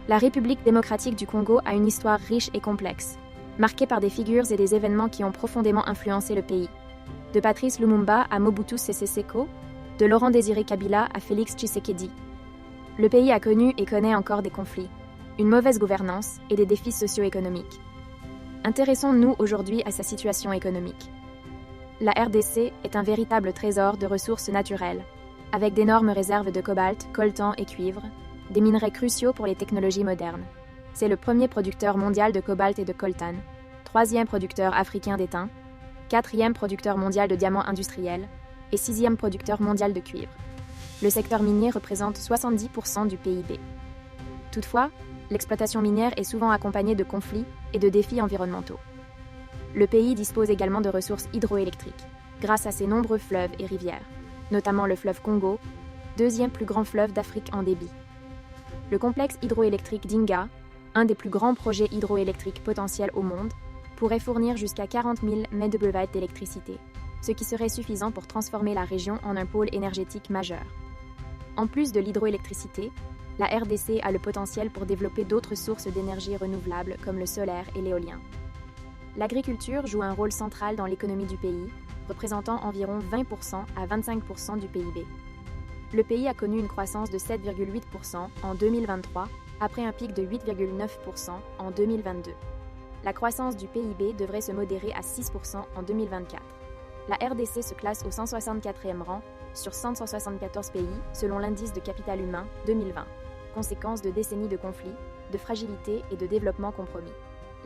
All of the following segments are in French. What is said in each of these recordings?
La République démocratique du Congo a une histoire riche et complexe, marquée par des figures et des événements qui ont profondément influencé le pays. De Patrice Lumumba à Mobutu Sese Seko, de Laurent Désiré Kabila à Félix Tshisekedi. Le pays a connu et connaît encore des conflits, une mauvaise gouvernance et des défis socio-économiques. Intéressons-nous aujourd'hui à sa situation économique. La RDC est un véritable trésor de ressources naturelles, avec d'énormes réserves de cobalt, coltan et cuivre, des minerais cruciaux pour les technologies modernes. C'est le premier producteur mondial de cobalt et de coltan, troisième producteur africain d'étain, quatrième producteur mondial de diamants industriels et sixième producteur mondial de cuivre. Le secteur minier représente 70% du PIB. Toutefois, l'exploitation minière est souvent accompagnée de conflits et de défis environnementaux. Le pays dispose également de ressources hydroélectriques, grâce à ses nombreux fleuves et rivières, notamment le fleuve Congo, deuxième plus grand fleuve d'Afrique en débit. Le complexe hydroélectrique d'Inga, un des plus grands projets hydroélectriques potentiels au monde, pourrait fournir jusqu'à 40 000 MW d'électricité, ce qui serait suffisant pour transformer la région en un pôle énergétique majeur. En plus de l'hydroélectricité, la RDC a le potentiel pour développer d'autres sources d'énergie renouvelables comme le solaire et l'éolien. L'agriculture joue un rôle central dans l'économie du pays, représentant environ 20% à 25% du PIB. Le pays a connu une croissance de 7,8% en 2023, après un pic de 8,9% en 2022. La croissance du PIB devrait se modérer à 6% en 2024. La RDC se classe au 164e rang sur 174 pays selon l'indice de capital humain 2020, conséquence de décennies de conflits, de fragilité et de développement compromis.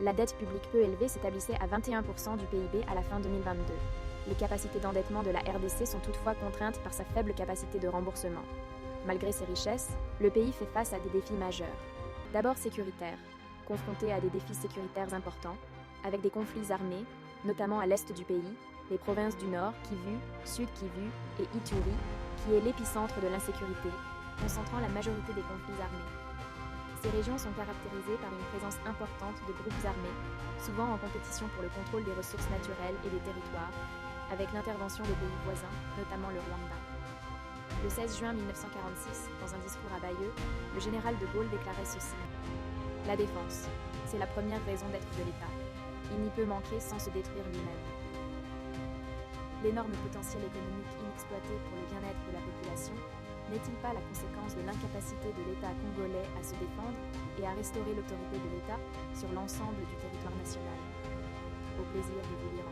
La dette publique peu élevée s'établissait à 21% du PIB à la fin 2022. Les capacités d'endettement de la RDC sont toutefois contraintes par sa faible capacité de remboursement. Malgré ses richesses, le pays fait face à des défis majeurs. D'abord sécuritaires, confronté à des défis sécuritaires importants, avec des conflits armés, notamment à l'est du pays, les provinces du Nord, Kivu, Sud Kivu et Ituri, qui est l'épicentre de l'insécurité, concentrant la majorité des conflits armés. Ces régions sont caractérisées par une présence importante de groupes armés, souvent en compétition pour le contrôle des ressources naturelles et des territoires, avec l'intervention de pays voisins, notamment le Rwanda. Le 16 juin 1946, dans un discours à Bayeux, le général de Gaulle déclarait ceci. « La défense, c'est la première raison d'être de l'État. Il n'y peut manquer sans se détruire lui-même. » L'énorme potentiel économique inexploité pour le bien-être de la population n'est-il pas la conséquence de l'incapacité de l'État congolais à se défendre et à restaurer l'autorité de l'État sur l'ensemble du territoire national? Au plaisir de vous lire en